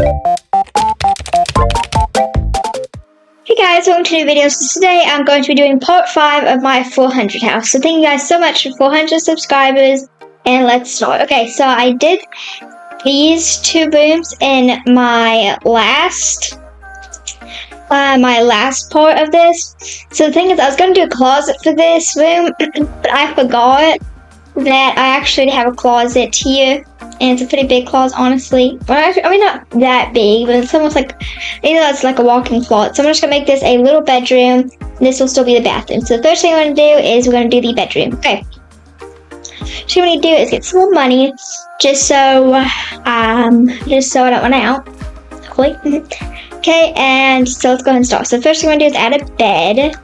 Hey guys, welcome to new videos. So today I'm going to be doing part 5 of my 400 house. So thank you guys so much for 400 subscribers, and let's start. Okay, so I did these 2 rooms in my last part of this. So the thing is, I was going to do a closet for this room, but I forgot that I actually have a closet here. And it's a pretty big closet, honestly. Well, I mean, not that big, but it's almost like, it's like a walk-in closet. So I'm just gonna make this a little bedroom. This will still be the bathroom. So the first thing I'm gonna do is we're gonna do the bedroom. Okay. So what we need to do is get some more money, just so I don't run out. Hopefully. Okay, and so let's go ahead and start. So the first thing I'm gonna do is add a bed.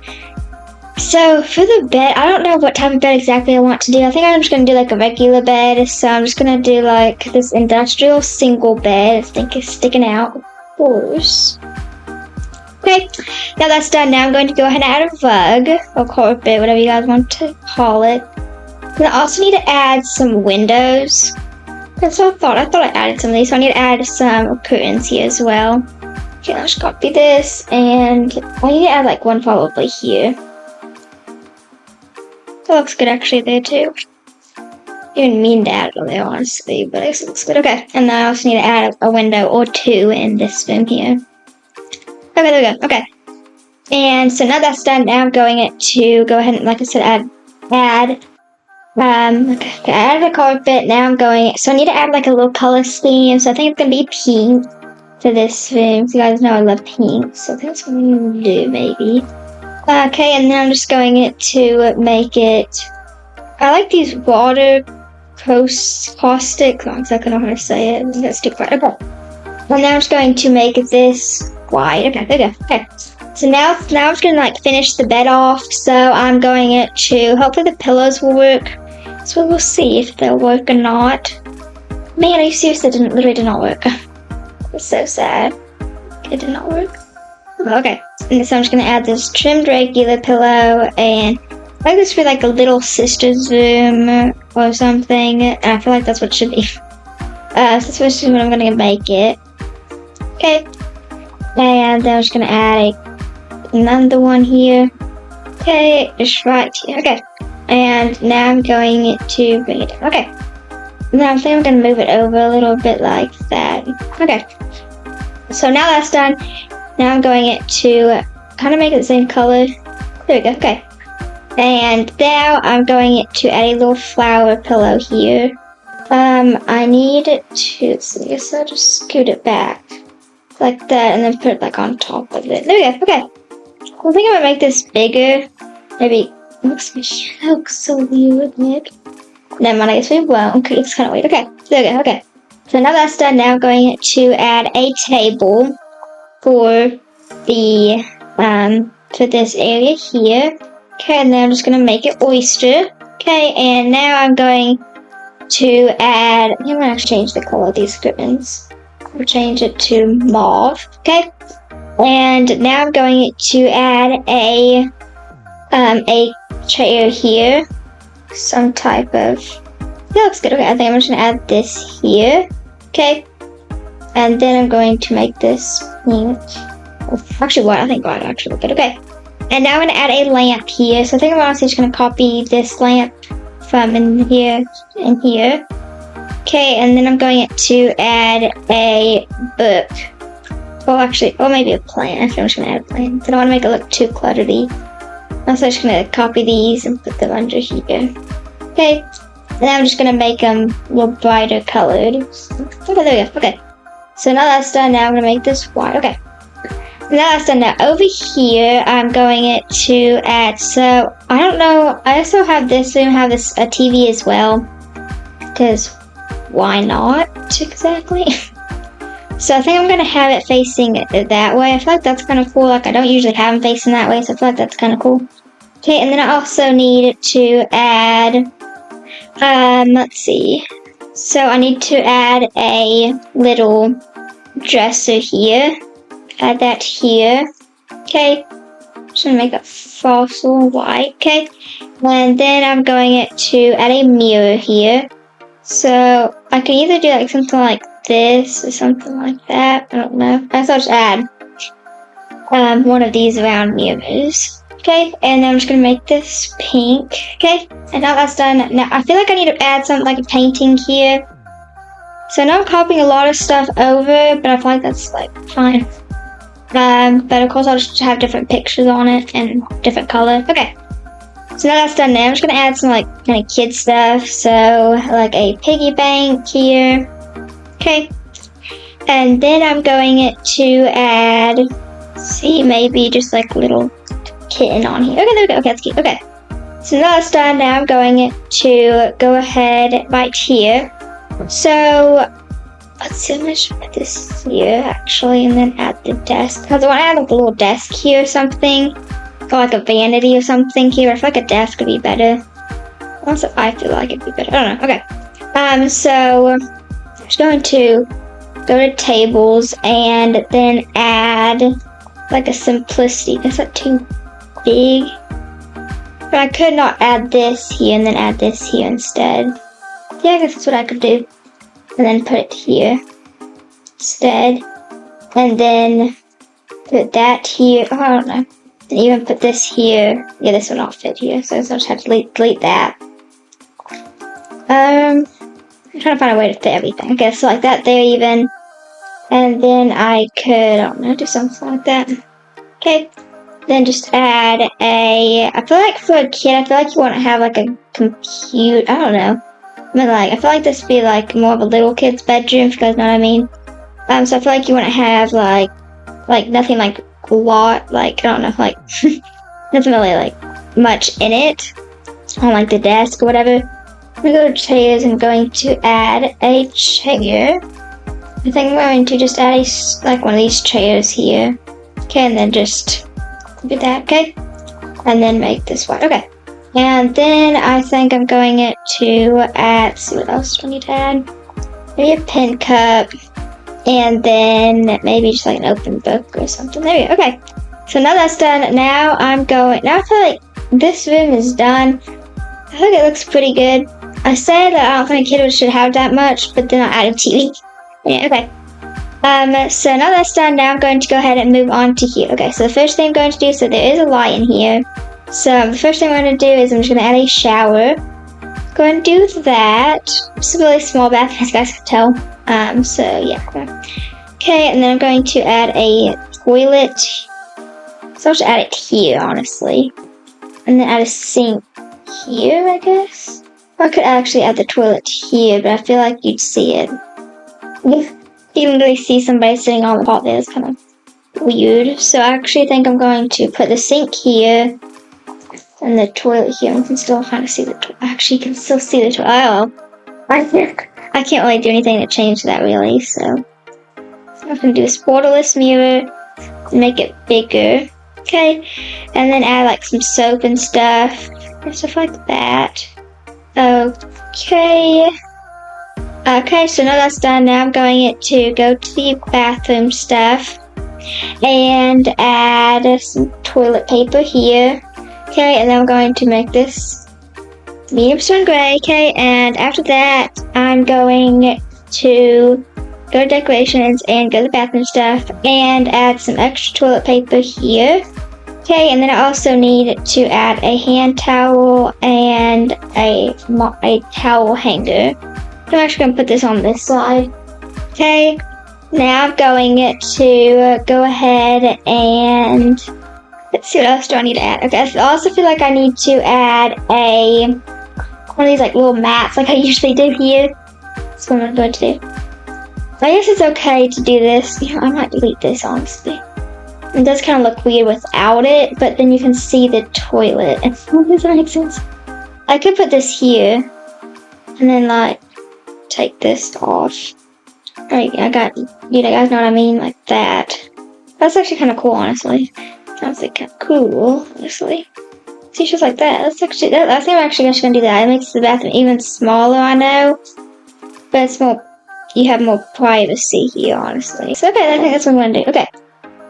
So for the bed, I don't know what type of bed exactly I want to do. I think I'm just going to do like a regular bed. So I'm just going to do like this industrial single bed. I think it's sticking out, of course. Okay, now that's done. Now I'm going to go ahead and add a rug or carpet, whatever you guys want to call it. And I also need to add some windows. That's what I thought. I thought I added some of these. So I need to add some curtains here as well. Okay, let's copy this. And I need to add like one probably here. That looks good actually there too. I didn't mean to add it there honestly, but it looks good. Okay, and then I also need to add a window or 2 in this room here. Okay, there we go. Okay, and so now that's done. Now I'm going to go ahead and, like I said, add the carpet. Now I'm going. So I need to add like a little color scheme. So I think it's gonna be pink for this room. So you guys know I love pink, so I think that's what I'm gonna do maybe. Okay, and then I'm just going to make it, I like these water caustic, I don't know how to say it, that's too quiet. Okay, and now I'm just going to make this white. Okay, there we go. Okay, so now I'm just going to like finish the bed off, so I'm going to, hopefully the pillows will work, so we'll see if they'll work or not. Man, are you serious? It literally did not work. It's so sad. It did not work. Okay, and so I'm just going to add this trimmed regular pillow, and I like this for like a little sister's room or something, and I feel like that's what it should be. So that's what I'm going to make it. Okay, and then I'm just going to add another one here. Okay, just right here. Okay, and now I'm going to bring it down. Okay, now I think I'm going to move it over a little bit like that. Okay, so now that's done. Now I'm going to kind of make it the same color. There we go, okay. And now I'm going to add a little flower pillow here. I need to, so I'll just scoot it back like that and then put it like on top of it. There we go, okay. I think I'm gonna make this bigger. Maybe, it looks so weird, Nick. Never mind, I guess we won't. Okay, it's kind of weird. Okay, there we go, okay. So now that's done, now I'm going to add a table for the for this area here. Okay, and then I'm just gonna make it oyster. Okay, and now I'm going to add, I'm gonna actually change the color of these curtains. I'll change it to mauve. Okay, and now I'm going to add a chair here, some type of, that looks good. Okay, I think I'm just gonna add this here. Okay, and then I'm going to make this pink. Actually, white. I think white actually look good. Okay. And now I'm going to add a lamp here. So I think I'm honestly just going to copy this lamp from in here and here. Okay, and then I'm going to add a book. Well, actually, or maybe a plant. I think I'm just going to add a plant. I don't want to make it look too cluttery. I'm also just going to copy these and put them under here. Okay. And then I'm just going to make them a little brighter colored. Okay, there we go. Okay. So now that's done. Now I'm going to make this white. Okay. Now that's done. Now over here, I'm going to add, so I don't know, I also have this room, have this a TV as well, because why not exactly? So I think I'm going to have it facing that way. I feel like that's kind of cool. Like I don't usually have them facing that way, so I feel like that's kind of cool. Okay, and then I also need to add, let's see. So I need to add a little dresser here. Add that here. Okay. Just gonna make it fossil white. Okay. And then I'm going to add a mirror here. So I can either do like something like this or something like that. I don't know. I thought I'd just add one of these round mirrors. Okay, and then I'm just gonna make this pink. Okay, and now that's done. Now I feel like I need to add something like a painting here. So now I'm copying a lot of stuff over, but I feel like that's like fine. But of course I'll just have different pictures on it and different color. Okay. So now that's done. Now I'm just gonna add some like kind of kid stuff. So like a piggy bank here. Okay. And then I'm going to add, see, maybe just like a little kitten on here. Okay, there we go. Okay, that's cute. Okay. So now that's done. Now I'm going to go ahead right here. So let's see, I'm gonna just put this here actually, and then add the desk because I want to add like a little desk here or something. Or like a vanity or something here. I feel like a desk would be better. Also, I feel like it'd be better. I don't know. Okay. So I'm just going to go to tables and then add like a simplicity. That's not too big. But I could not add this here and then add this here instead. Yeah, I guess that's what I could do. And then put it here instead. And then put that here. Oh, I don't know. And even put this here. Yeah, this will not fit here, so I'll just have to delete that. I'm trying to find a way to fit everything. Okay, so like that there even. And then I could, I don't know, do something like that. Okay. Then just add I feel like for a kid, I feel like you want to have like a compute, I don't know. I mean, like, I feel like this would be like more of a little kid's bedroom, if you guys know what I mean. So I feel like you want to have like nothing like a lot, like, I don't know, like, nothing really like much in it on like the desk or whatever. I'm gonna go to chairs and I'm going to add a chair. I think I'm going to just add like one of these chairs here. Okay, and then just do that, okay? And then make this white, okay. And then I think I'm going to add, let's see what else do I need to add? Maybe a pen cup. And then maybe just like an open book or something. There we go. Okay. So now that's done. Now I feel like this room is done. I think it looks pretty good. I said that I don't think a kid should have that much, but then I added TV. Yeah, okay. So now that's done. Now I'm going to go ahead and move on to here. Okay, so the first thing I'm going to do, so there is a light in here. So the first thing I'm going to do is I'm just going to add a shower. Go and do that. It's a really small bathroom, as you guys can tell. So yeah. Okay, and then I'm going to add a toilet. So I'll just add it here, honestly. And then add a sink here, I guess. Or I could actually add the toilet here, but I feel like you'd see it. You can really see somebody sitting on the pot there. It's kind of weird. So I actually think I'm going to put the sink here and the toilet here. You can still kind of see the toilet. Actually, you can still see the toilet. Oh, I can't really do anything to change that, really. So I'm going to do this borderless mirror and make it bigger. Okay, and then add like some soap and stuff like that. Okay. Okay, so now that's done. Now I'm going to go to the bathroom stuff and add some toilet paper here. Okay, and then I'm going to make this medium stone gray. Okay, and after that, I'm going to go to decorations and go to bathroom stuff and add some extra toilet paper here. Okay, and then I also need to add a hand towel and a towel hanger. I'm actually going to put this on this side. Okay, now I'm going to go ahead and let's see, what else do I need to add? Okay, I also feel like I need to add one of these like little mats like I usually do here. That's what I'm going to do. I guess it's okay to do this. You know, I might delete this, honestly. It does kind of look weird without it, but then you can see the toilet. Does that make sense? I could put this here and then like take this off. Alright, you guys know what I mean? Like that. That's actually kind of cool, honestly. Sounds like kind of cool, honestly. See, just like that. I think I'm actually just gonna do that. It makes the bathroom even smaller, I know. But it's more, you have more privacy here, honestly. So okay, I think that's what I'm gonna do. Okay.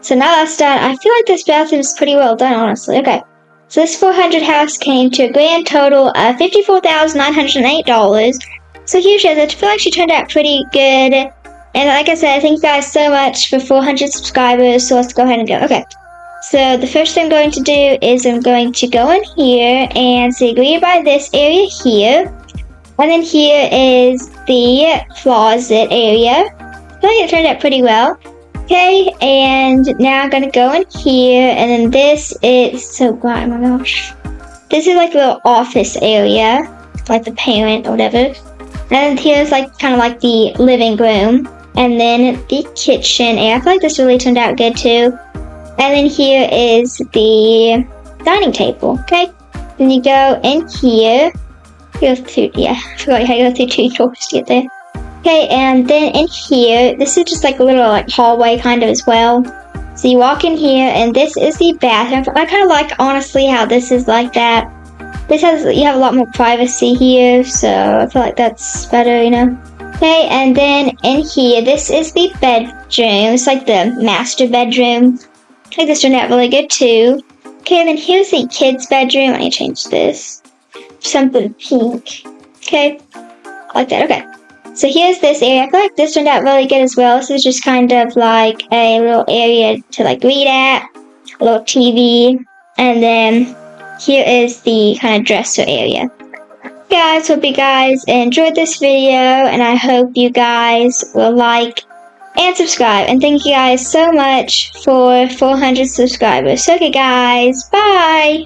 So now that's done. I feel like this bathroom is pretty well done, honestly. Okay. So this 400 house came to a grand total of $54,908. So here she is. I feel like she turned out pretty good. And like I said, thank you guys so much for 400 subscribers. So let's go ahead and go. Okay. So the first thing I'm going to do is I'm going to go in here and say agree by this area here. And then here is the closet area. I feel like it turned out pretty well. Okay, and now I'm gonna go in here, and then this is so bright, oh my gosh. This is like a little office area, like the parent or whatever. And then here's like kind of like the living room, and then the kitchen area. I feel like this really turned out good too. And then here is the dining table. Okay, then you go in here. Go through, yeah, I forgot how to go through 2 doors to get there. Okay, and then in here, this is just like a little like hallway kind of as well. So you walk in here, and this is the bathroom. I kind of like, honestly, how this is like that. You have a lot more privacy here, so I feel like that's better, you know. Okay, and then in here, this is the bedroom. It's like the master bedroom. I think this turned out really good too. Okay, and then here's the kids' bedroom. I need to change this. Something pink. Okay, like that. Okay, so here's this area. I feel like this turned out really good as well. This is just kind of like a little area to like read at, a little TV, and then here is the kind of dresser area. Guys, hope you guys enjoyed this video, and I hope you guys will like and subscribe. And thank you guys so much for 400 subscribers. Okay, guys, bye.